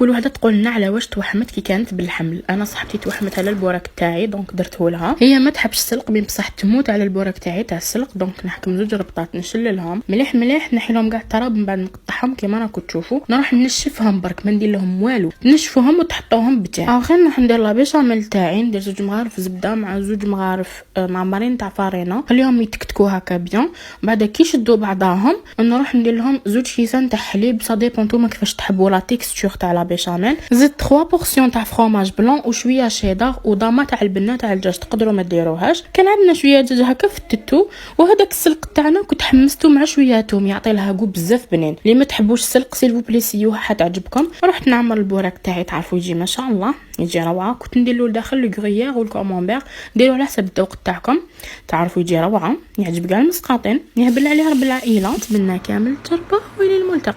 كل وحده تقول لنا على واش توحمت كي كانت بالحمل. انا صاحبتي توحمت على البوراك تاعي دونك درته لها. هي ما تحبش السلق مي بصح تموت على البوراك تاعي تاع السلق، دونك نحكم زوج ربطات نشللهم مليح مليح، نحي لهم كاع التراب من بعد نقطعهم كيما راكم تشوفوا. نروح نشفهم برك ما ندير لهم والو، تنشفوهم وتحطوهم بتاع. اخر نروح ندير لا بيشاميل تاعي، ندير 2 مغارف زبده مع 2 مغارف معمرين تاع فارينه، خليهم يتكتكوا هكا بيان. بعد كي يشدوا بعضاهم نروح ندير لهم 2 كيسان تاع حليب، سا ديبون نتوما كيفاش تحبوا لا تيكستور تاع لا بيشاميل. زدت 3 بورسيون تاع فروماج بلون وشويه شيدار وضامه تاع البنه تاع الدجاج، تقدروا ما ديروهاش. كان عندنا شويه دجاج هكا فتتو، وهذاك السلق تاعنا كنت حمستو مع شويه توم يعطي لها جو بزاف بنين. اللي ما تحبوش السلق سيلفو بليسيوها حتعجبكم. رحت نعمل البوراك تاعي، تعرفوا يجي ما شاء الله يجي روعه. كنت ندير له داخل لو غريير والكومونبير، ديروا على حسب الذوق تاعكم، تعرفوا يجي روعه يعجب كاع المسقاطين. يهبل عليه رب العائله. نتمنى كامل التربه والى الملتقى.